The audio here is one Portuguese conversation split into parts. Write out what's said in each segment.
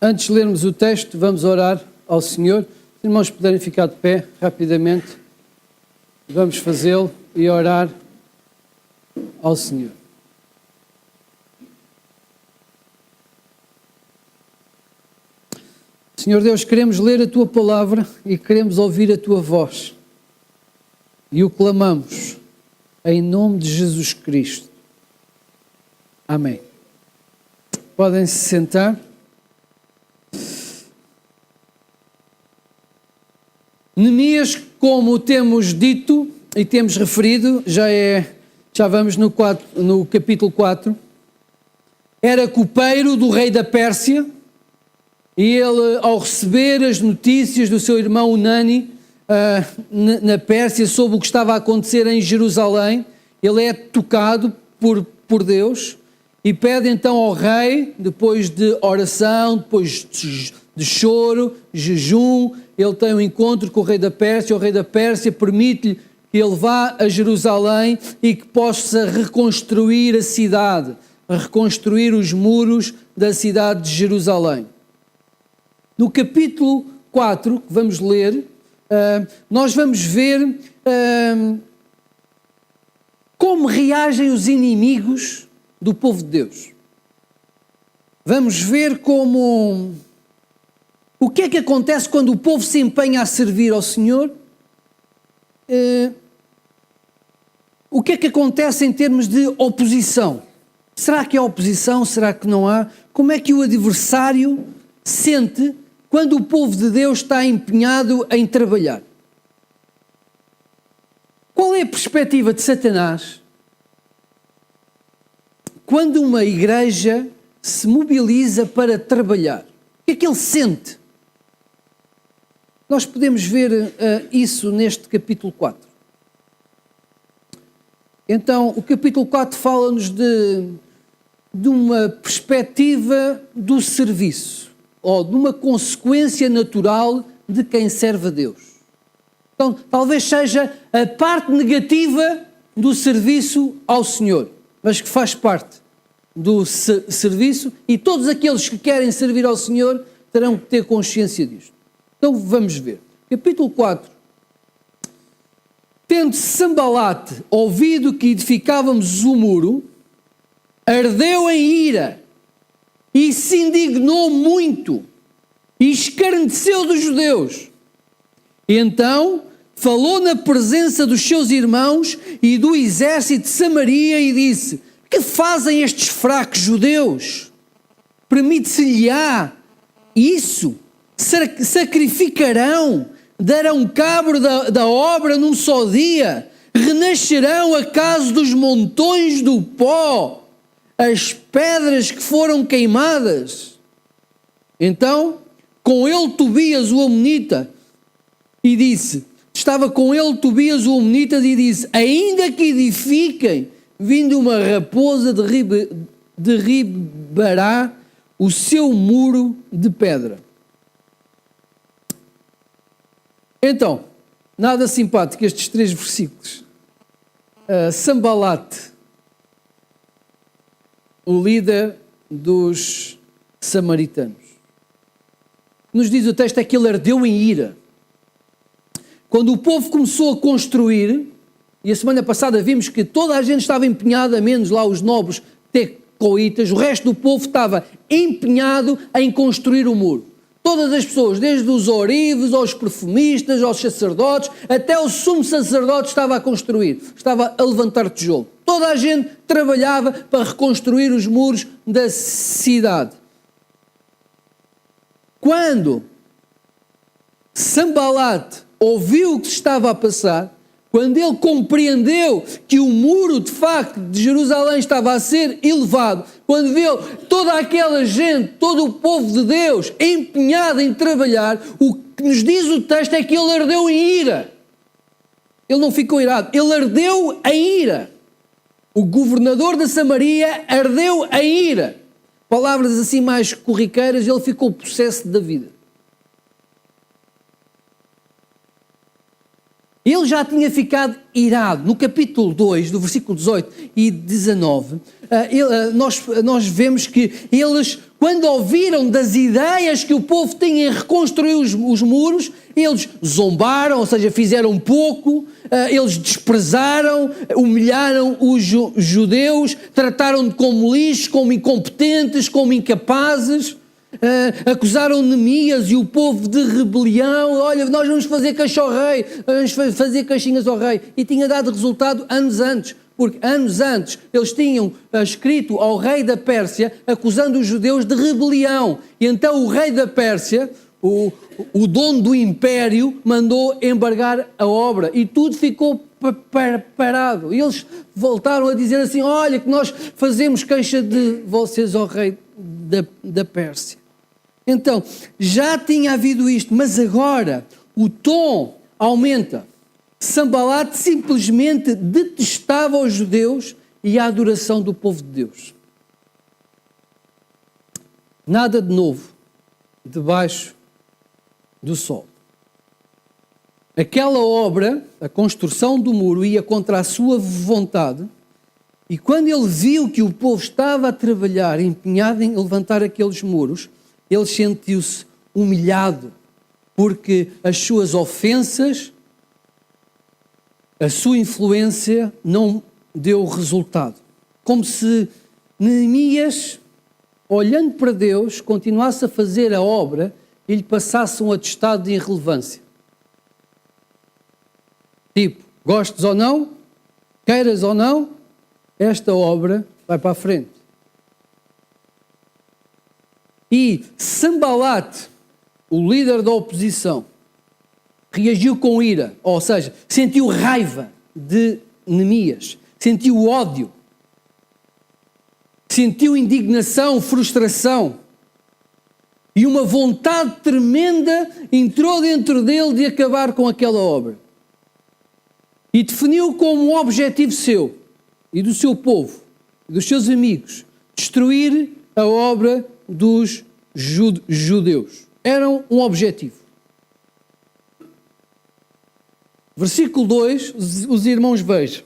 Antes de lermos o texto, vamos orar ao Senhor. Se irmãos puderem ficar de pé rapidamente, vamos fazê-lo e orar ao Senhor. Senhor Deus, queremos ler a Tua palavra e queremos ouvir a Tua voz. E o clamamos em nome de Jesus Cristo. Amém. Podem se sentar. Neemias, como temos dito e temos referido, já vamos no capítulo 4, era copeiro do rei da Pérsia e ele, ao receber as notícias do seu irmão Hanani na Pérsia sobre o que estava a acontecer em Jerusalém, ele é tocado por Deus e pede então ao rei, depois de oração, depois de choro, jejum, ele tem um encontro com o rei da Pérsia permite-lhe que ele vá a Jerusalém e que possa reconstruir a cidade, reconstruir os muros da cidade de Jerusalém. No capítulo 4, que vamos ler, nós vamos ver como reagem os inimigos do povo de Deus. Vamos ver o que é que acontece quando o povo se empenha a servir ao Senhor. O que é que acontece em termos de oposição? Será que há oposição? Será que não há? Como é que o adversário sente quando o povo de Deus está empenhado em trabalhar? Qual é a perspectiva de Satanás quando uma igreja se mobiliza para trabalhar? O que é que ele sente? Nós podemos ver isso neste capítulo 4. Então, o capítulo 4 fala-nos de uma perspectiva do serviço, ou de uma consequência natural de quem serve a Deus. Então, talvez seja a parte negativa do serviço ao Senhor, mas que faz parte do serviço, e todos aqueles que querem servir ao Senhor terão que ter consciência disto. Então vamos ver. Capítulo 4. Tendo Sambalate ouvido que edificávamos o muro, ardeu em ira e se indignou muito e escarneceu dos judeus. Então falou na presença dos seus irmãos e do exército de Samaria e disse: que fazem estes fracos judeus? Permite-se-lhe-á isso? Sacrificarão? Darão cabo da obra num só dia? Renascerão acaso dos montões do pó as pedras que foram queimadas? Então, com ele Tobias o Amonita, e disse, estava com ele Tobias o Amonita e disse: ainda que edifiquem, vindo uma raposa derribará o seu muro de pedra. Então, nada simpático estes 3 versículos. Sambalate, o líder dos samaritanos. Nos diz o texto é que ele ardeu em ira. Quando o povo começou a construir, e a semana passada vimos que toda a gente estava empenhada, menos lá os nobres tecoitas, o resto do povo estava empenhado em construir o muro. Todas as pessoas, desde os ourives, aos perfumistas, aos sacerdotes, até o sumo sacerdote estava a construir, estava a levantar tijolo. Toda a gente trabalhava para reconstruir os muros da cidade. Quando Sambalate ouviu o que se estava a passar, quando ele compreendeu que o muro, de facto, de Jerusalém estava a ser elevado, quando viu toda aquela gente, todo o povo de Deus empenhado em trabalhar, o que nos diz o texto é que ele ardeu em ira. Ele não ficou irado, ele ardeu em ira. O governador da Samaria ardeu em ira. Palavras assim mais corriqueiras, ele ficou possesso da vida. E ele já tinha ficado irado. No capítulo 2, do versículo 18 e 19, nós vemos que eles, quando ouviram das ideias que o povo tinha em reconstruir os muros, eles zombaram, ou seja, fizeram pouco, eles desprezaram, humilharam os judeus, trataram-de como lixo, como incompetentes, como incapazes. Acusaram Neemias e o povo de rebelião. Olha, nós vamos fazer queixa ao rei, vamos fazer queixinhas ao rei. E tinha dado resultado anos antes, porque anos antes eles tinham escrito ao rei da Pérsia acusando os judeus de rebelião. E então o rei da Pérsia, o dono do império, mandou embargar a obra e tudo ficou parado. E eles voltaram a dizer assim: olha, que nós fazemos queixa de vocês ao rei da Pérsia. Então, já tinha havido isto, mas agora o tom aumenta. Sanbalate simplesmente detestava os judeus e a adoração do povo de Deus. Nada de novo debaixo do sol. Aquela obra, a construção do muro, ia contra a sua vontade, e quando ele viu que o povo estava a trabalhar, empenhado em levantar aqueles muros, ele sentiu-se humilhado, porque as suas ofensas, a sua influência não deu resultado. Como se Neemias, olhando para Deus, continuasse a fazer a obra e lhe passasse um atestado de irrelevância. Tipo, gostes ou não, queiras ou não, esta obra vai para a frente. E Sanbalate, o líder da oposição, reagiu com ira, ou seja, sentiu raiva de Neemias, sentiu ódio, sentiu indignação, frustração, e uma vontade tremenda entrou dentro dele de acabar com aquela obra. E definiu como um objetivo seu e do seu povo, dos seus amigos, destruir a obra dos judeus. Era um objetivo. Versículo 2, os irmãos vejam.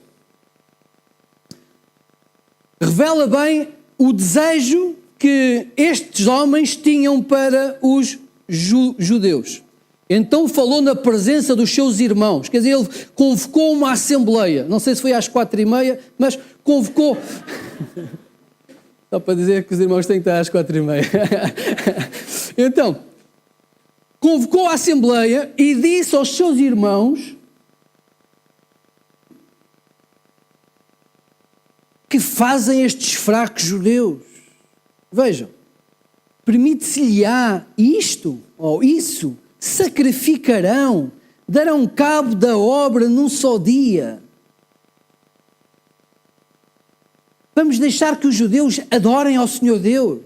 Revela bem o desejo que estes homens tinham para os judeus. Então falou na presença dos seus irmãos, quer dizer, ele convocou uma assembleia, não sei se foi às 4h30, mas convocou... Só para dizer que os irmãos têm que estar às 4h30. Então, convocou a assembleia e disse aos seus irmãos que fazem estes fracos judeus. Vejam, permite-se-lhe-á isto ou isso, sacrificarão, darão cabo da obra num só dia. Vamos deixar que os judeus adorem ao Senhor Deus.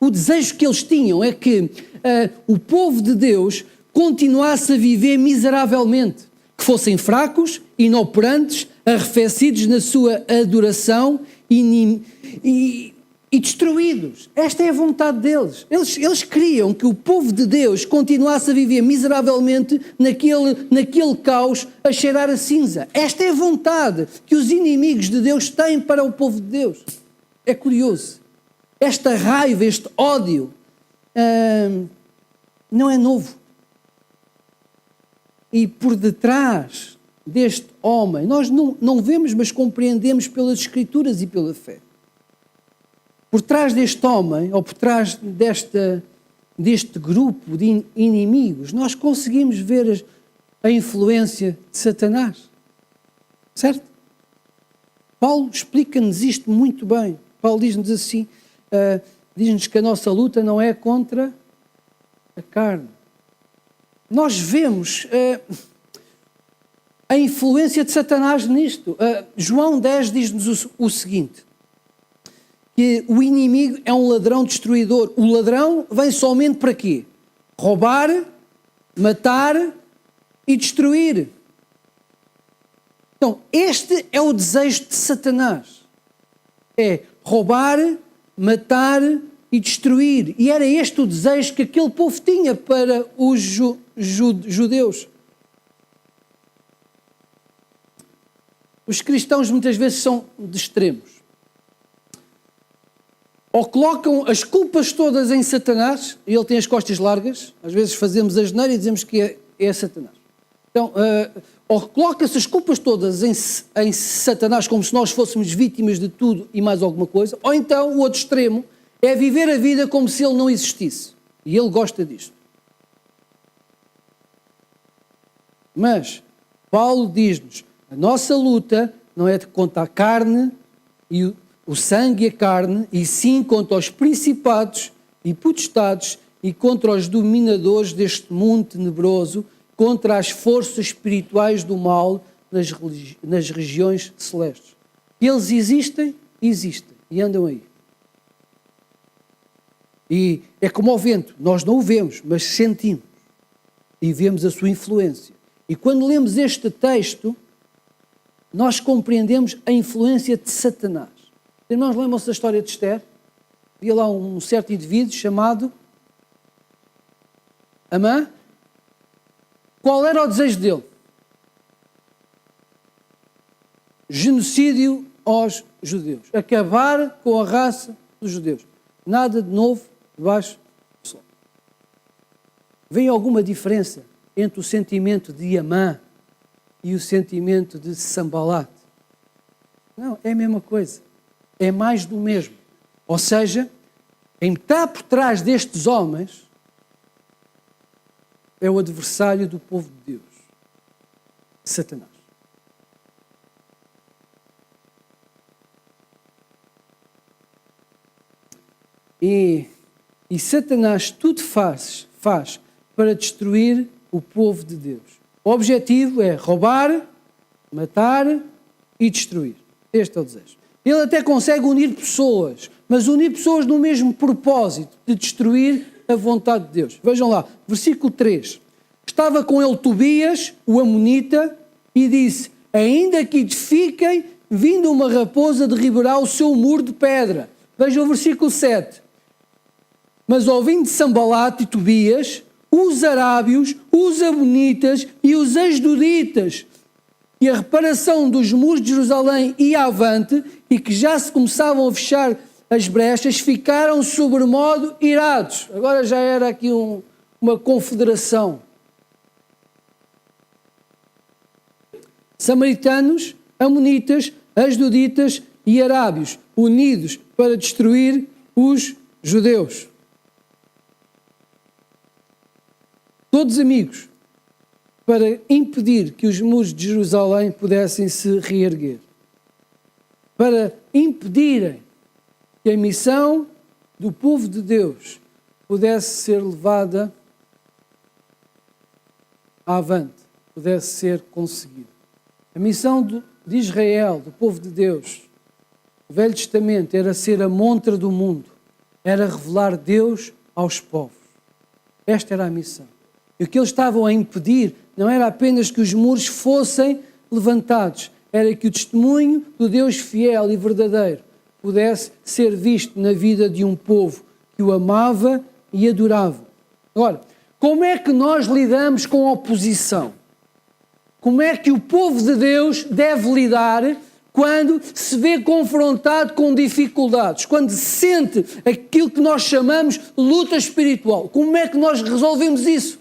O desejo que eles tinham é que o povo de Deus continuasse a viver miseravelmente, que fossem fracos, inoperantes, arrefecidos na sua adoração e destruídos. Esta é a vontade deles. Eles queriam que o povo de Deus continuasse a viver miseravelmente naquele caos, a cheirar a cinza. Esta é a vontade que os inimigos de Deus têm para o povo de Deus. É curioso. Esta raiva, este ódio, não é novo. E por detrás deste homem, nós não vemos, mas compreendemos pelas Escrituras e pela fé. Por trás deste homem, ou por trás deste grupo de inimigos, nós conseguimos ver a influência de Satanás. Certo? Paulo explica-nos isto muito bem. Paulo diz-nos assim, diz-nos que a nossa luta não é contra a carne. Nós vemos a influência de Satanás nisto. João 10 diz-nos o seguinte, que o inimigo é um ladrão destruidor. O ladrão vem somente para quê? Roubar, matar e destruir. Então, este é o desejo de Satanás. É roubar, matar e destruir. E era este o desejo que aquele povo tinha para os judeus. os cristãos muitas vezes são de extremos. Ou colocam as culpas todas em Satanás, e ele tem as costas largas, às vezes fazemos a asneira e dizemos que é Satanás. Então, ou coloca-se as culpas todas em Satanás, como se nós fôssemos vítimas de tudo e mais alguma coisa, ou então o outro extremo é viver a vida como se ele não existisse. E ele gosta disto. Mas Paulo diz-nos, a nossa luta não é contra a carne e o sangue e a carne, e sim contra os principados e potestades e contra os dominadores deste mundo tenebroso, contra as forças espirituais do mal nas regiões celestes. Eles existem e andam aí. E é como o vento, nós não o vemos, mas sentimos e vemos a sua influência. E quando lemos este texto, nós compreendemos a influência de Satanás. Irmãos, lembram-se da história de Esther? Havia lá um certo indivíduo chamado Amã. Qual era o desejo dele? Genocídio aos judeus. Acabar com a raça dos judeus. Nada de novo debaixo do sol. Vem alguma diferença entre o sentimento de Amã e o sentimento de Sambalat? Não, é a mesma coisa. É mais do mesmo. Ou seja, quem está por trás destes homens é o adversário do povo de Deus, Satanás. E Satanás tudo faz para destruir o povo de Deus. O objetivo é roubar, matar e destruir. Este é o desejo. Ele até consegue unir pessoas, mas unir pessoas no mesmo propósito de destruir a vontade de Deus. Vejam lá, versículo 3. Estava com ele Tobias, o amonita, e disse, ainda que edifiquem, vindo uma raposa derribará o seu muro de pedra. Vejam o versículo 7. Mas ouvindo Sambalat e Tobias, os arábios, os amonitas e os asdoditas, e a reparação dos muros de Jerusalém ia avante, e que já se começavam a fechar as brechas, ficaram sobremodo irados. Agora já era aqui uma confederação. Samaritanos, amonitas, asdoditas e arábios, unidos para destruir os judeus. Todos amigos, para impedir que os muros de Jerusalém pudessem se reerguer. Para impedirem que a missão do povo de Deus pudesse ser levada avante, pudesse ser conseguida. A missão de Israel, do povo de Deus, o Velho Testamento, era ser a montra do mundo, era revelar Deus aos povos. Esta era a missão. E o que eles estavam a impedir não era apenas que os muros fossem levantados, era que o testemunho do Deus fiel e verdadeiro pudesse ser visto na vida de um povo que o amava e adorava. Agora, como é que nós lidamos com a oposição? Como é que o povo de Deus deve lidar quando se vê confrontado com dificuldades, quando sente aquilo que nós chamamos luta espiritual? Como é que nós resolvemos isso?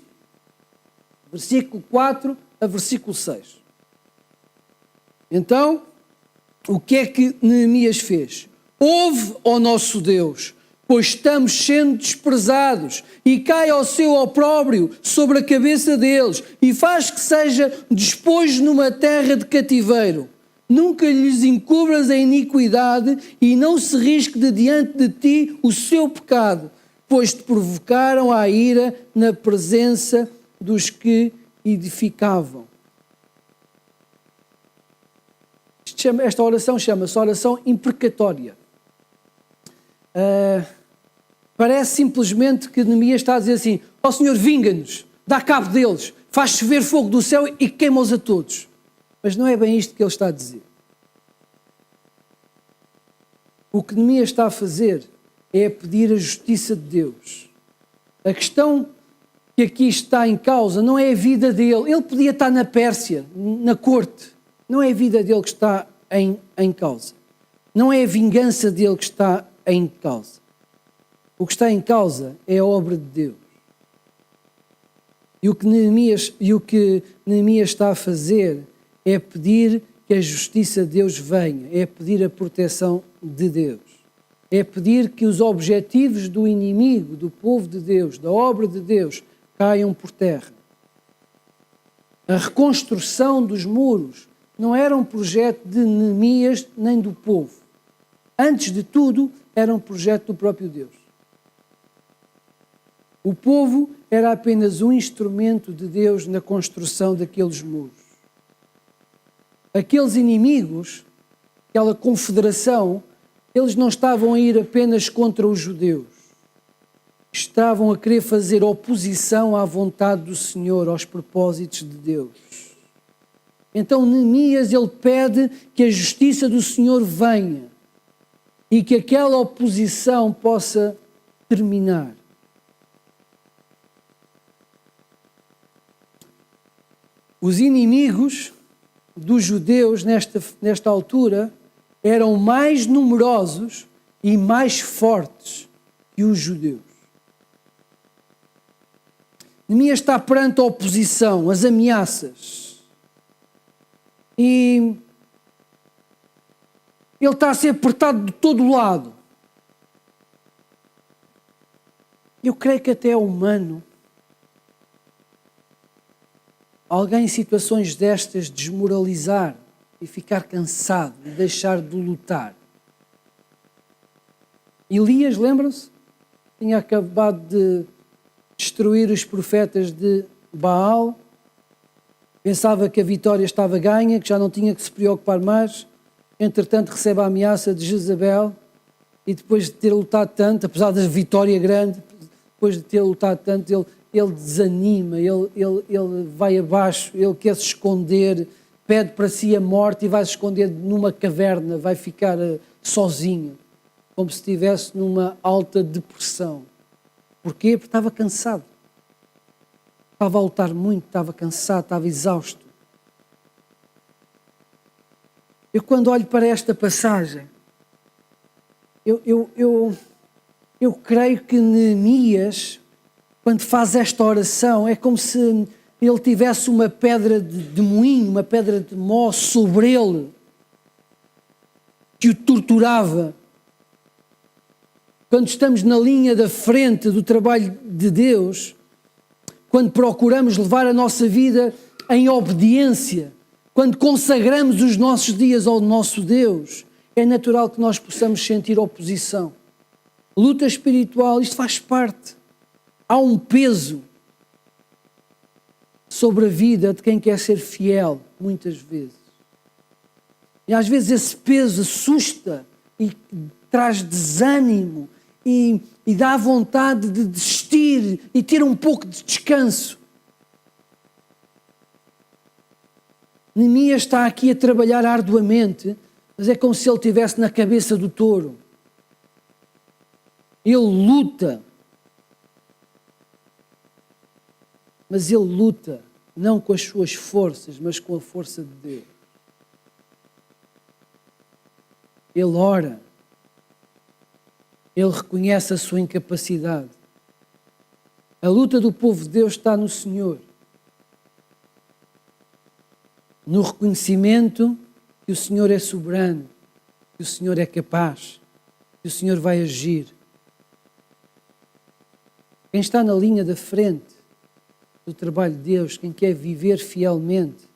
Versículo 4 a versículo 6. Então, o que é que Neemias fez? Ouve, ó nosso Deus, pois estamos sendo desprezados, e cai ao seu opróbrio sobre a cabeça deles, e faz que seja despojo numa terra de cativeiro. Nunca lhes encubras a iniquidade, e não se risque de diante de ti o seu pecado, pois te provocaram a ira na presença dos que edificavam. Esta oração chama-se oração imprecatória. Parece simplesmente que Neemias está a dizer assim, ó Senhor, vinga-nos, dá cabo deles, faz chover fogo do céu e queima-os a todos. Mas não é bem isto que ele está a dizer. O que Neemias está a fazer é pedir a justiça de Deus. A questão que aqui está em causa não é a vida dele. Ele podia estar na Pérsia, na corte, não é a vida dele que está em causa. Não é a vingança dele que está em causa. O que está em causa é a obra de Deus. E o que Neemias está a fazer é pedir que a justiça de Deus venha, é pedir a proteção de Deus, é pedir que os objetivos do inimigo, do povo de Deus, da obra de Deus, caiam por terra. A reconstrução dos muros não era um projeto de Neemias nem do povo. Antes de tudo, era um projeto do próprio Deus. O povo era apenas um instrumento de Deus na construção daqueles muros. Aqueles inimigos, aquela confederação, eles não estavam a ir apenas contra os judeus. Estavam a querer fazer oposição à vontade do Senhor, aos propósitos de Deus. Então Neemias, ele pede que a justiça do Senhor venha e que aquela oposição possa terminar. Os inimigos dos judeus nesta altura eram mais numerosos e mais fortes que os judeus. Neemias está perante a oposição, as ameaças. E ele está a ser apertado de todo lado. Eu creio que até é humano alguém em situações destas desmoralizar e ficar cansado e deixar de lutar. Elias, lembram-se? Tinha acabado de destruir os profetas de Baal, pensava que a vitória estava ganha, que já não tinha que se preocupar mais, entretanto recebe a ameaça de Jezabel e depois de ter lutado tanto, apesar da vitória grande, depois de ter lutado tanto, ele desanima, ele vai abaixo, ele quer se esconder, pede para si a morte e vai se esconder numa caverna, vai ficar sozinho, como se estivesse numa alta depressão. Porquê? Porque estava cansado. Estava a lutar muito, estava cansado, estava exausto. Eu quando olho para esta passagem, eu creio que Neemias, quando faz esta oração, é como se ele tivesse uma pedra de moinho, uma pedra de mó sobre ele, que o torturava. Quando estamos na linha da frente do trabalho de Deus, quando procuramos levar a nossa vida em obediência, quando consagramos os nossos dias ao nosso Deus, é natural que nós possamos sentir oposição. Luta espiritual, isto faz parte. Há um peso sobre a vida de quem quer ser fiel, muitas vezes. E às vezes esse peso assusta e traz desânimo e dá vontade de desistir e ter um pouco de descanso. Neemias está aqui a trabalhar arduamente, mas é como se ele estivesse na cabeça do touro. Ele luta. Mas ele luta não com as suas forças, mas com a força de Deus. Ele ora. Ele reconhece a sua incapacidade. A luta do povo de Deus está no Senhor. No reconhecimento que o Senhor é soberano, que o Senhor é capaz, que o Senhor vai agir. Quem está na linha da frente do trabalho de Deus, quem quer viver fielmente,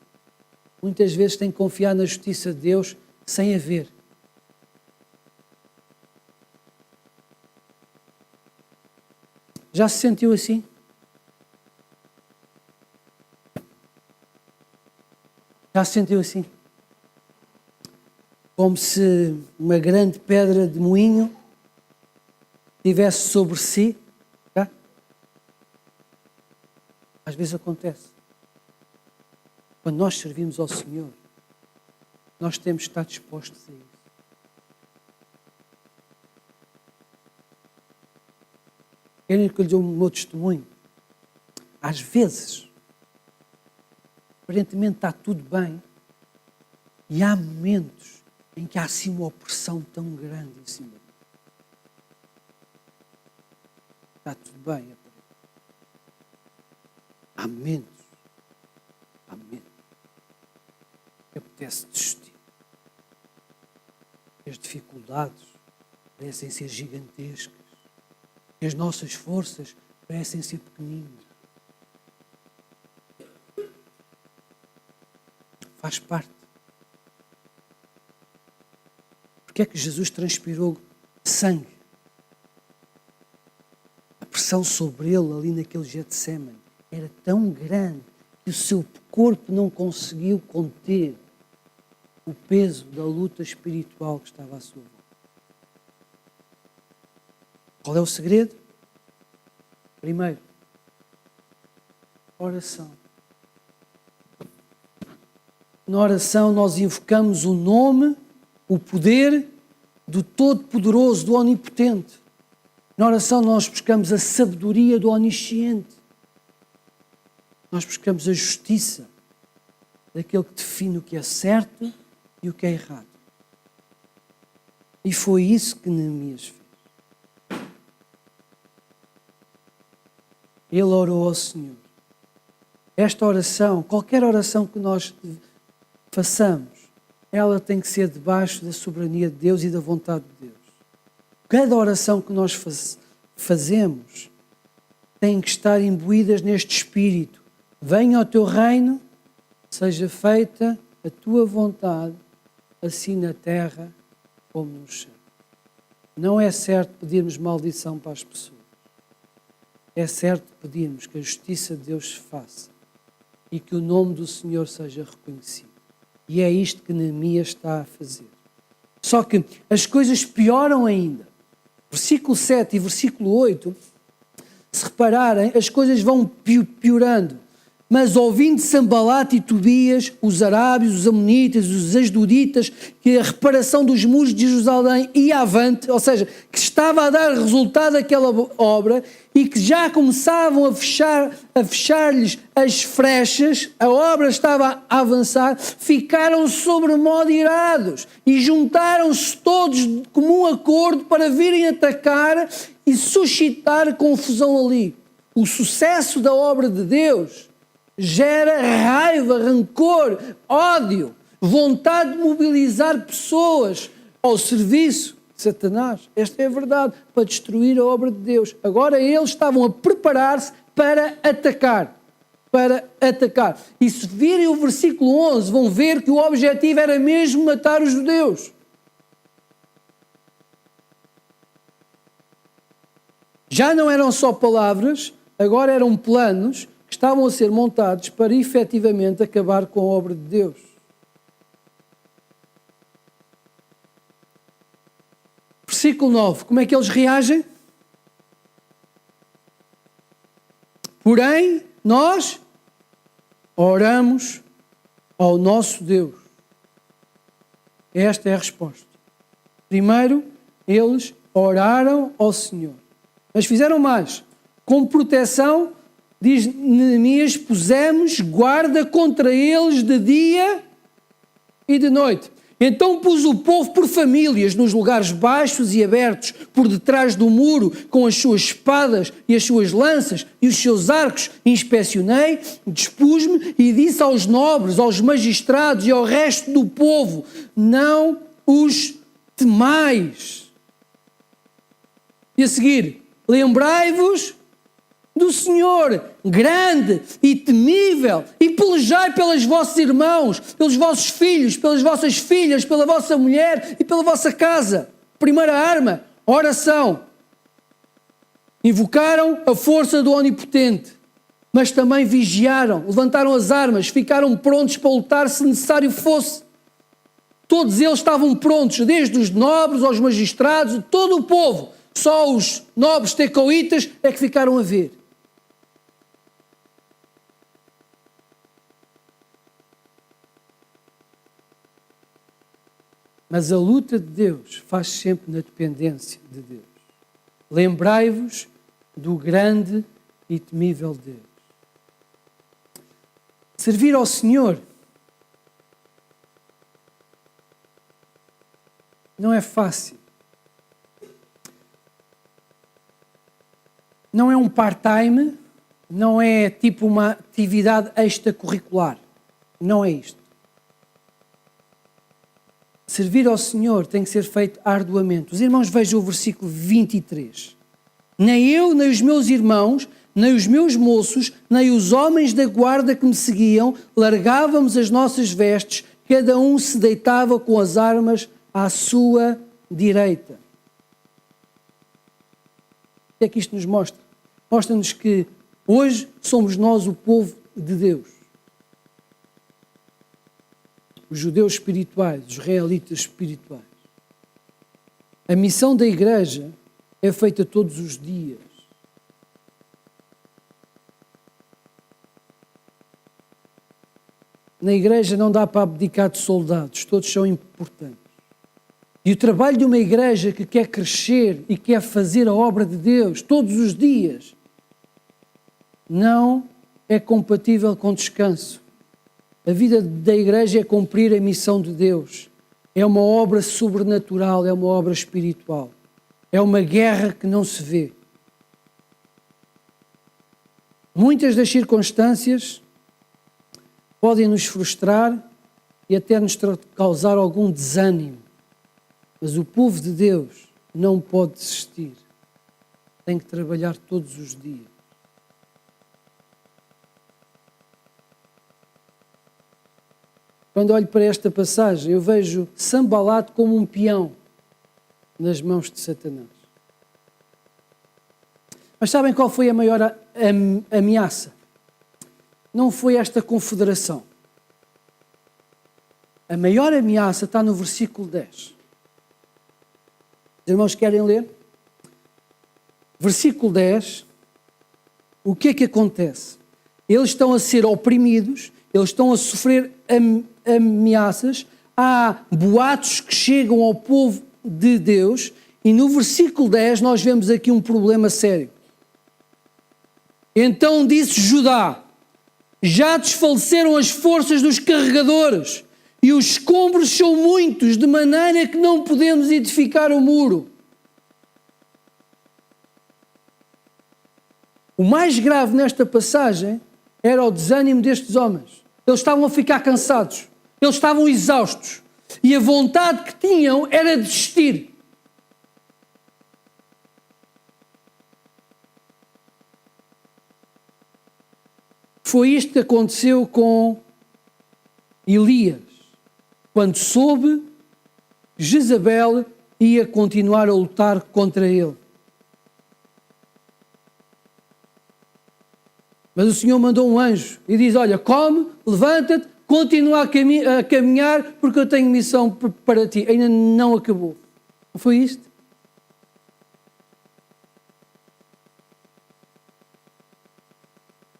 muitas vezes tem que confiar na justiça de Deus sem a ver. Já se sentiu assim? Já se sentiu assim? Como se uma grande pedra de moinho estivesse sobre si? Tá? Às vezes acontece. Quando nós servimos ao Senhor, nós temos de estar dispostos a isso. Querem que eu lhe dê o meu testemunho? Às vezes, aparentemente está tudo bem, E há momentos em que há assim uma opressão tão grande em cima. Está tudo bem. Há momentos que apetece desistir. As dificuldades parecem ser gigantescas. As nossas forças parecem ser pequeninas. Faz parte. Porque é que Jesus transpirou sangue? A pressão sobre ele ali naquele Getsémani era tão grande que o seu corpo não conseguiu conter o peso da luta espiritual que estava à sua volta. Qual é o segredo? Primeiro, oração. Na oração nós invocamos o nome, o poder do Todo-Poderoso, do Onipotente. Na oração nós buscamos a sabedoria do Onisciente. Nós buscamos a justiça daquele que define o que é certo e o que é errado. E foi isso que Neemias fez. Ele orou ao Senhor. Esta oração, qualquer oração que nós façamos, ela tem que ser debaixo da soberania de Deus e da vontade de Deus. Cada oração que nós fazemos tem que estar imbuídas neste espírito. Venha ao teu reino, seja feita a tua vontade, assim na terra como no céu. Não é certo pedirmos maldição para as pessoas. É certo pedirmos que a justiça de Deus se faça e que o nome do Senhor seja reconhecido. E é isto que Neemias está a fazer. Só que as coisas pioram ainda. Versículo 7 e versículo 8, se repararem, as coisas vão piorando. Mas ouvindo Sambalate e Tobias, os arábios, os amonitas, os asdoditas, que a reparação dos muros de Jerusalém ia avante, ou seja, que estava a dar resultado aquela obra e que já começavam a fechar-lhes as frechas, a obra estava a avançar, ficaram sobremodo irados e juntaram-se todos de comum acordo para virem atacar e suscitar confusão ali. O sucesso da obra de Deus gera raiva, rancor, ódio, vontade de mobilizar pessoas ao serviço de Satanás. Esta é a verdade, para destruir a obra de Deus. Agora eles estavam a preparar-se para atacar. E se virem o versículo 11, vão ver que o objetivo era mesmo matar os judeus. Já não eram só palavras, agora eram planos que estavam a ser montados para efetivamente acabar com a obra de Deus. Versículo 9, como é que eles reagem? Porém, nós oramos ao nosso Deus. Esta é a resposta. Primeiro, eles oraram ao Senhor. Mas fizeram mais. Com proteção, diz Neemias, pusemos guarda contra eles de dia e de noite. Então pus o povo por famílias nos lugares baixos e abertos, por detrás do muro, com as suas espadas e as suas lanças e os seus arcos. Inspecionei, dispus-me e disse aos nobres, aos magistrados e ao resto do povo, não os temais. E a seguir, lembrai-vos do Senhor, grande e temível, e pelejai pelos vossos irmãos, pelos vossos filhos, pelas vossas filhas, pela vossa mulher e pela vossa casa. Primeira arma, oração. Invocaram a força do Onipotente, mas também vigiaram, levantaram as armas, ficaram prontos para lutar se necessário fosse. Todos eles estavam prontos, desde os nobres aos magistrados, todo o povo. Só os nobres tecoítas é que ficaram a ver. Mas a luta de Deus faz sempre na dependência de Deus. Lembrai-vos do grande e temível Deus. Servir ao Senhor Não é fácil. Não é um part-time, não é tipo uma atividade extracurricular. Não é isto. Servir ao Senhor tem que ser feito arduamente. Os irmãos vejam o versículo 23. Nem eu, nem os meus irmãos, nem os meus moços, nem os homens da guarda que me seguiam, largávamos as nossas vestes, cada um se deitava com as armas à sua direita. O que é que isto nos mostra? Mostra-nos que hoje somos nós o povo de Deus. Os judeus espirituais, os israelitas espirituais. A missão da igreja é feita todos os dias. Na igreja não dá para abdicar de soldados, todos são importantes. E o trabalho de uma igreja que quer crescer e quer fazer a obra de Deus todos os dias não é compatível com descanso. A vida da igreja é cumprir a missão de Deus. É uma obra sobrenatural, é uma obra espiritual. É uma guerra que não se vê. Muitas das circunstâncias podem nos frustrar e até nos causar algum desânimo. Mas o povo de Deus não pode desistir. Tem que trabalhar todos os dias. Quando olho para esta passagem, eu vejo Sanbalat como um peão nas mãos de Satanás. Mas sabem qual foi a maior ameaça? Não foi esta confederação. A maior ameaça está no versículo 10. Os irmãos querem ler? Versículo 10. O que é que acontece? Eles estão a ser oprimidos, eles estão a sofrer ameaças, há boatos que chegam ao povo de Deus e no versículo 10 nós vemos aqui um problema sério. Então disse Judá: já desfaleceram as forças dos carregadores e os escombros são muitos, de maneira que não podemos edificar o muro. O mais grave nesta passagem era o desânimo destes homens. Eles estavam a ficar cansados, eles estavam exaustos e a vontade que tinham era desistir. Foi isto que aconteceu com Elias, quando soube que Jezabel ia continuar a lutar contra ele. Mas o Senhor mandou um anjo e diz: olha, come, levanta-te, continua a caminhar, porque eu tenho missão para ti. Ainda não acabou. Não foi isto?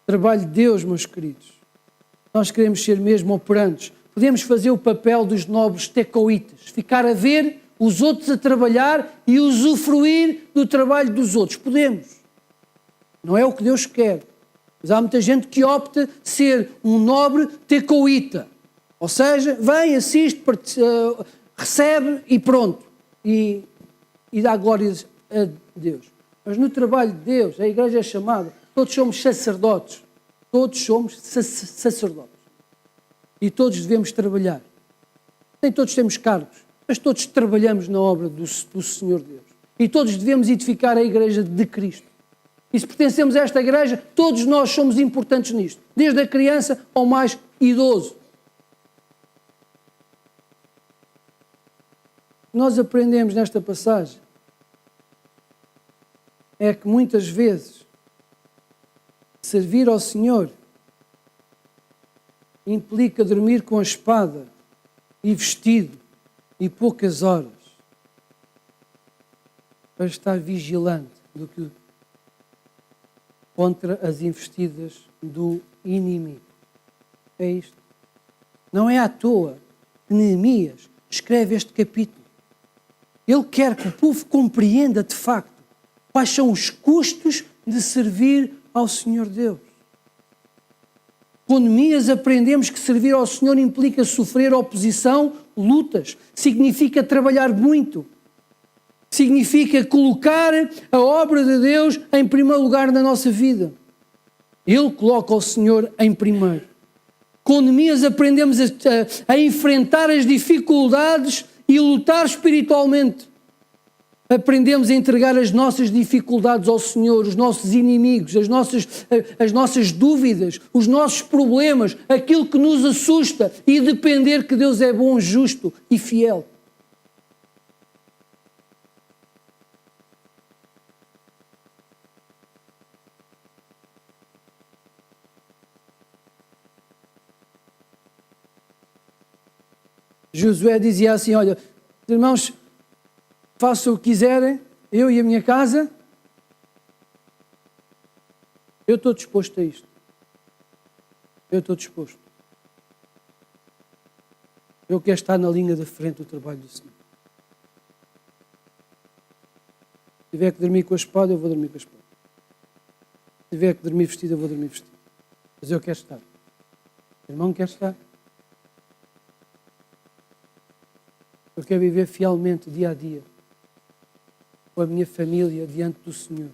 Trabalho de Deus, meus queridos. Nós queremos ser mesmo operantes. Podemos fazer o papel dos nobres tecoítas, ficar a ver os outros a trabalhar e usufruir do trabalho dos outros. Podemos. Não é o que Deus quer. Mas há muita gente que opta ser um nobre tecoíta. Ou seja, vem, assiste, recebe e pronto. E dá glórias a Deus. Mas no trabalho de Deus, a igreja é chamada, todos somos sacerdotes. Todos somos sacerdotes. E todos devemos trabalhar. Nem todos temos cargos, mas todos trabalhamos na obra do Senhor Deus. E todos devemos edificar a igreja de Cristo. E se pertencemos a esta igreja, todos nós somos importantes nisto. Desde a criança ao mais idoso. Nós aprendemos nesta passagem é que muitas vezes servir ao Senhor implica dormir com a espada e vestido e poucas horas para estar vigilante do que contra as investidas do inimigo. É isto. Não é à toa que Neemias escreve este capítulo. Ele quer que o povo compreenda de facto quais são os custos de servir ao Senhor Deus. Com Neemias aprendemos que servir ao Senhor implica sofrer oposição lutas, significa trabalhar muito, significa colocar a obra de Deus em primeiro lugar na nossa vida. Ele coloca o Senhor em primeiro. Com Neemias aprendemos a enfrentar as dificuldades e lutar espiritualmente. Aprendemos a entregar as nossas dificuldades ao Senhor, os nossos inimigos, as nossas dúvidas, os nossos problemas, aquilo que nos assusta e depender que Deus é bom, justo e fiel. Josué dizia assim, olha, irmãos, façam o que quiserem, eu e a minha casa, eu estou disposto a isto. Eu estou disposto. Eu quero estar na linha da frente do trabalho do Senhor. Se tiver que dormir com a espada, eu vou dormir com a espada. Se tiver que dormir vestido, eu vou dormir vestido. Mas eu quero estar. O irmão quer estar. Eu quero viver fielmente, dia a dia, com a minha família, diante do Senhor.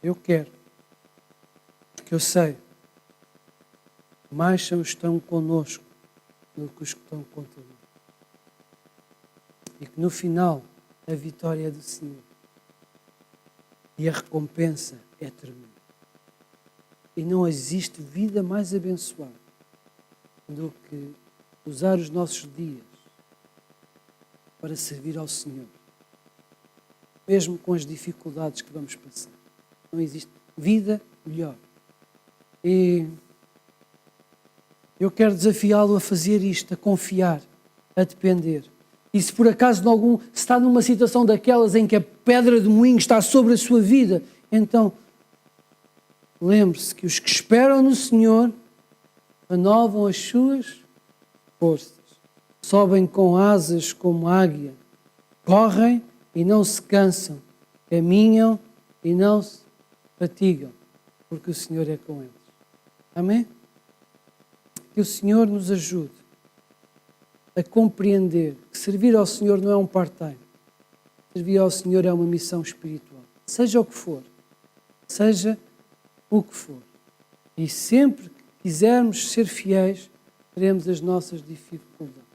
Eu quero. Porque eu sei que mais são os que estão connosco do que os que estão contra nós. E que no final a vitória é do Senhor. E a recompensa é tremenda. E não existe vida mais abençoada do que usar os nossos dias para servir ao Senhor. Mesmo com as dificuldades que vamos passar. Não existe vida melhor. E eu quero desafiá-lo a fazer isto, a confiar, a depender. E se por acaso se está numa situação daquelas em que a pedra de moinho está sobre a sua vida, então lembre-se que os que esperam no Senhor renovam as suas forças. Sobem com asas como águia, correm e não se cansam, caminham e não se fatigam, porque o Senhor é com eles. Amém? Que o Senhor nos ajude a compreender que servir ao Senhor não é um part-time. Servir ao Senhor é uma missão espiritual. Seja o que for. Seja o que for. E sempre que quisermos ser fiéis, teremos as nossas dificuldades.